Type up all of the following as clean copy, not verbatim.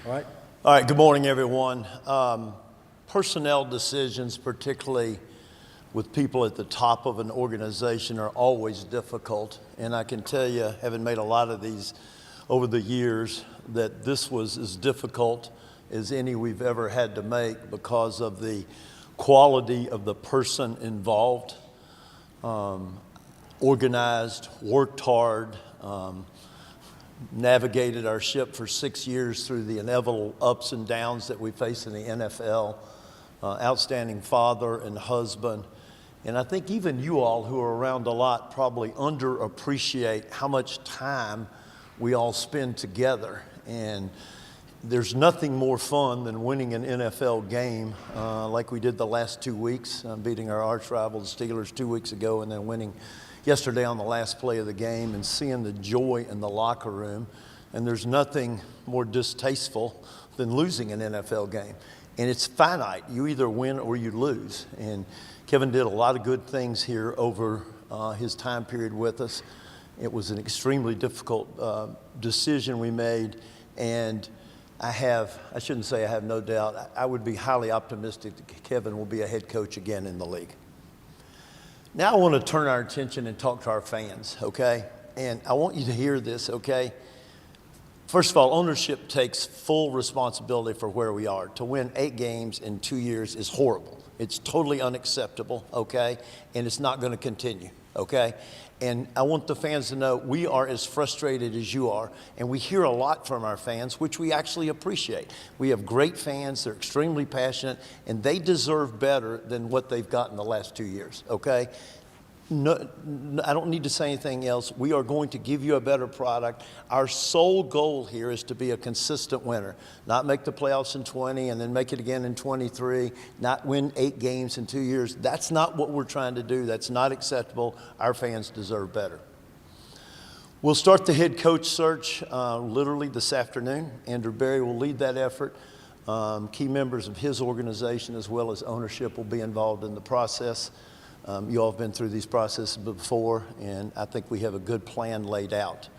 All right, good morning, everyone. Personnel decisions, particularly with people at the top of an organization, are always difficult. And I can tell you, having made a lot of these over the years, that this was as difficult as any we've ever had to make because of the quality of the person involved. Organized, worked hard, navigated our ship for 6 years through the inevitable ups and downs that we face in the NFL. Outstanding father and husband. And I think even you all who are around a lot probably underappreciate how much time we all spend together. And there's nothing more fun than winning an NFL game like we did the last 2 weeks, beating our arch rival, the Steelers, 2 weeks ago, and then winning yesterday on the last play of the game and seeing the joy in the locker room. And there's nothing more distasteful than losing an NFL game. And it's finite. You either win or you lose. And Kevin did a lot of good things here over his time period with us. It was an extremely difficult decision we made. And I shouldn't say I have no doubt, I would be highly optimistic that Kevin will be a head coach again in the league. Now I want to turn our attention and talk to our fans, okay? And I want you to hear this, okay? First of all, ownership takes full responsibility for where we are. To win 8 games in 2 years is horrible. It's totally unacceptable, okay? And it's not going to continue, okay? And I want the fans to know we are as frustrated as you are, and we hear a lot from our fans, which we actually appreciate. We have great fans, they're extremely passionate, and they deserve better than what they've gotten the last 2 years, okay? No, I don't need to say anything else. We are going to give you a better product. Our sole goal here is to be a consistent winner, not make the playoffs in 20 and then make it again in 23, not win 8 games in 2 years. That's not what we're trying to do. That's not acceptable. Our fans deserve better. We'll start the head coach search literally this afternoon. Andrew Berry will lead that effort. Key members of his organization as well as ownership will be involved in the process. You all have been through these processes before, and I think we have a good plan laid out.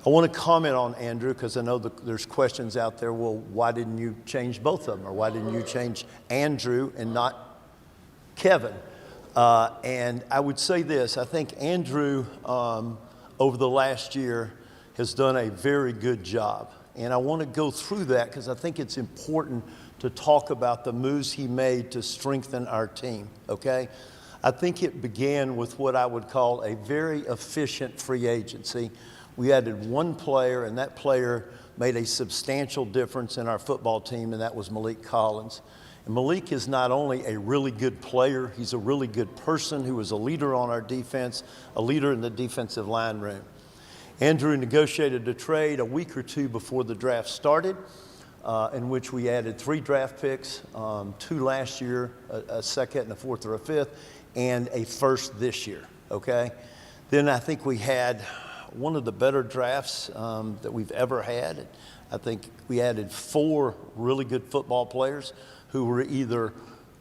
I want to comment on Andrew because I know there's questions out there, well, why didn't you change both of them? Or why didn't you change Andrew and not Kevin? And I would say this, I think Andrew, over the last year, has done a very good job. And I want to go through that because I think it's important to talk about the moves he made to strengthen our team, okay? I think it began with what I would call a very efficient free agency. We added one player, and that player made a substantial difference in our football team, and that was Malik Collins. And Malik is not only a really good player, he's a really good person who was a leader on our defense, a leader in the defensive line room. Andrew negotiated a trade a week or two before the draft started, in which we added 3 draft picks, 2 last year, a second and a fourth or a fifth, and a first this year, okay? Then I think we had one of the better drafts that we've ever had. I think we added 4 really good football players who were either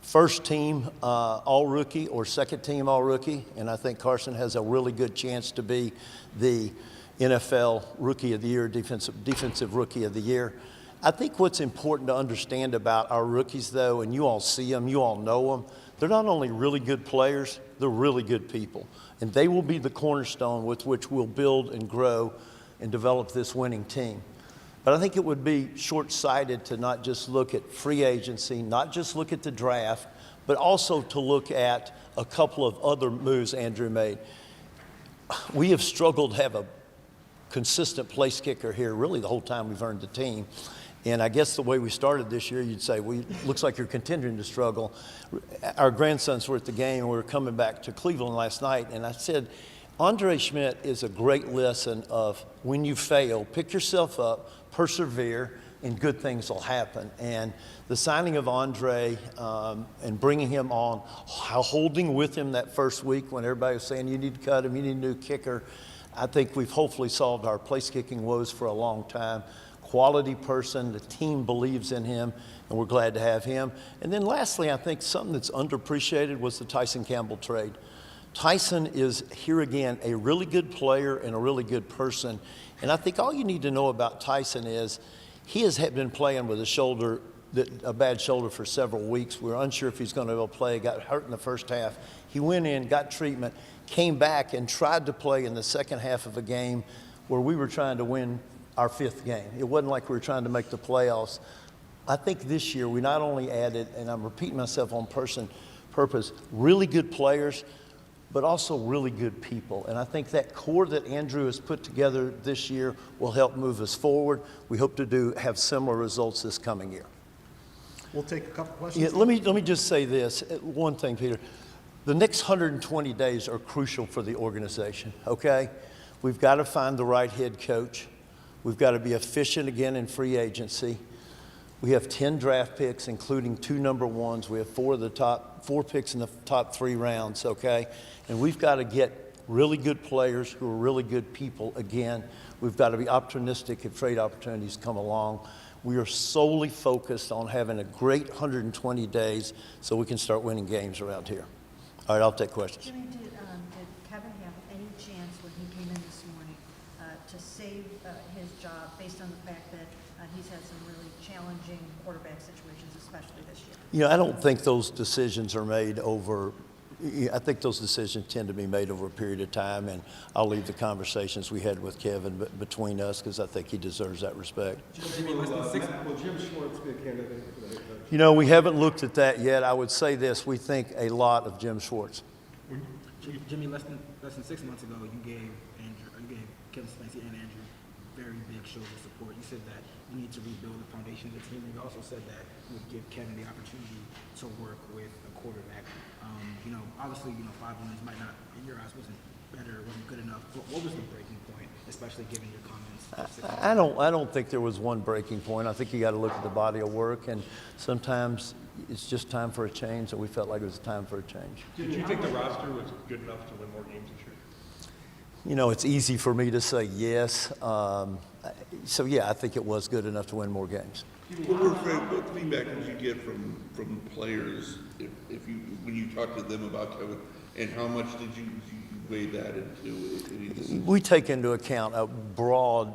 first team all-rookie or second team all-rookie, and I think Carson has a really good chance to be the NFL Rookie of the Year, defensive Rookie of the Year. I think what's important to understand about our rookies, though, and you all see them, you all know them, they're not only really good players, they're really good people. And they will be the cornerstone with which we'll build and grow and develop this winning team. But I think it would be short-sighted to not just look at free agency, not just look at the draft, but also to look at a couple of other moves Andrew made. We have struggled to have a consistent place kicker here really the whole time we've earned the team. And I guess the way we started this year, you'd say, well, looks like you're continuing to struggle. Our grandsons were at the game, and we were coming back to Cleveland last night, and I said, Andre Schmidt is a great lesson of when you fail, pick yourself up, persevere, and good things will happen. And the signing of Andre and bringing him on, holding with him that first week when everybody was saying, you need to cut him, you need a new kicker, I think we've hopefully solved our place kicking woes for a long time. Quality person, the team believes in him, and we're glad to have him. And then lastly, I think something that's underappreciated was the Tyson Campbell trade. Tyson is, here again, a really good player and a really good person. And I think all you need to know about Tyson is He has been playing with a bad shoulder for several weeks. We were unsure if he's going to be able to play. Got hurt in the first half. He went in, got treatment, came back and tried to play in the second half of a game where we were trying to win our 5th game. It wasn't like we were trying to make the playoffs. I think this year we not only added, and I'm repeating myself on purpose, really good players, but also really good people. And I think that core that Andrew has put together this year will help move us forward. We hope to have similar results this coming year. We'll take a couple questions. Yeah, let me just say this, one thing, Peter. The next 120 days are crucial for the organization, okay? We've got to find the right head coach. We've got to be efficient again in free agency. We have 10 draft picks, including 2 number ones. We have 4 picks in the top 3 rounds, okay? And we've got to get really good players who are really good people again. We've got to be opportunistic if trade opportunities come along. We are solely focused on having a great 120 days so we can start winning games around here. All right, I'll take questions. Jimmy, did Kevin have any chance when he came in this morning to save his job based on the fact that he's had some really challenging quarterback situations, especially this year? You know, I don't think those decisions are made over. I think those decisions tend to be made over a period of time, and I'll leave the conversations we had with Kevin between us because I think he deserves that respect. Jimmy, will Jim Schwartz be a candidate for the head coach? You know, we haven't looked at that yet. I would say this: we think a lot of Jim Schwartz. Jimmy, less than 6 months ago, you gave Kevin Stefanski and Andrew very big shows of support. You said that you need to rebuild the foundation of the team. You also said that you would give Kevin the opportunity to work with a quarterback. Obviously, 5 wins might not, in your eyes, wasn't better, wasn't good enough. What was the breaking point, especially given your comments? I don't think there was one breaking point. I think you got to look at the body of work, and sometimes it's just time for a change, and we felt like it was time for a change. Did you think the roster was good enough to win more games this year? You know, it's easy for me to say yes. So, yeah, I think it was good enough to win more games. What feedback did you get from players when you talked to them about Kevin, and how much did you weigh that into any decision? We take into account a broad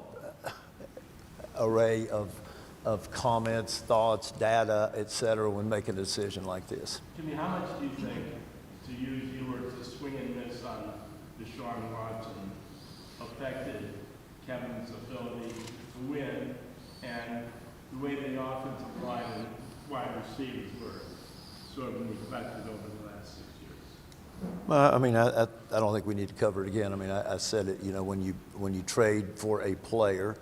array of comments, thoughts, data, et cetera, when making a decision like this. Jimmy, how much do you think, to use your words, the swing and miss on Deshaun Watson affected Kevin's ability to win, and the way the offensive line and wide receivers were sort of neglected over the last 6 years? I mean, I don't think we need to cover it again. I mean, I said it, when you trade for a player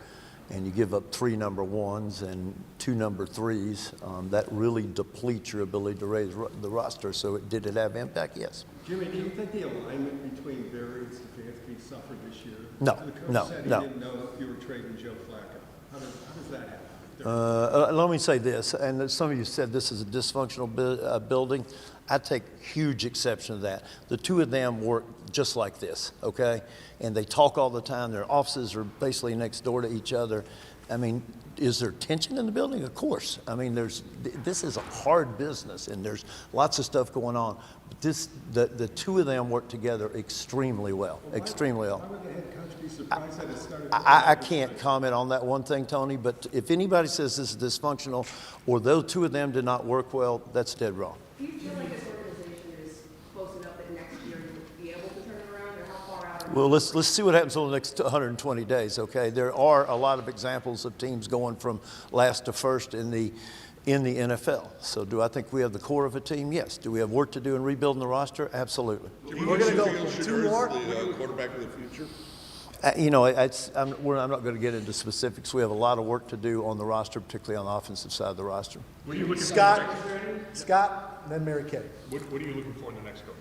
and you give up 3 number ones and 2 number threes, that really depletes your ability to raise the roster. So did it have impact? Yes. Jimmy, do you think the alignment between Barry and Stefanski suffered this year? No, the coach no, said he no. didn't know if you were trading Joe Flacco. How does that happen? Let me say this, and some of you said this is a dysfunctional building. I take huge exception to that. The 2 of them work just like this, okay? And they talk all the time. Their offices are basically next door to each other. I mean, is there tension in the building? Of course. I mean, this is a hard business, and there's lots of stuff going on. But the 2 of them work together extremely well, extremely well. Why would the head coach be surprised that it started? I can't comment on that one thing, Tony, but if anybody says this is dysfunctional or those 2 of them did not work well, that's dead wrong. Do you feel like this organization is close enough that next year you'll be able to turn it around, or how far out? Well, let's see what happens over the next 120 days, okay? There are a lot of examples of teams going from last to first in the NFL. So do I think we have the core of a team? Yes. Do we have work to do in rebuilding the roster? Absolutely. We're going to go 2 more. The quarterback of the future? I'm not going to get into specifics. We have a lot of work to do on the roster, particularly on the offensive side of the roster. What are you looking Scott, for and then Mary Kay. what are you looking for in the next coach?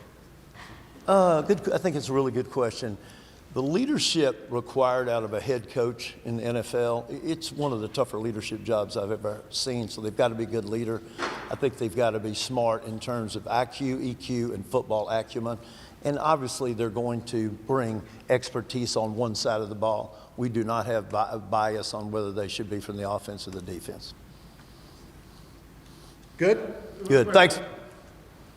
I think it's a really good question. The leadership required out of a head coach in the NFL, it's one of the tougher leadership jobs I've ever seen. So they've got to be a good leader. I think they've got to be smart in terms of IQ, EQ, and football acumen. And obviously, they're going to bring expertise on one side of the ball. We do not have bias on whether they should be from the offense or the defense. Good? Good. Thanks.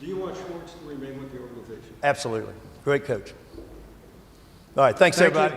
Do you want Schwartz to remain with the organization? Absolutely. Great coach. All right. Thanks, everybody.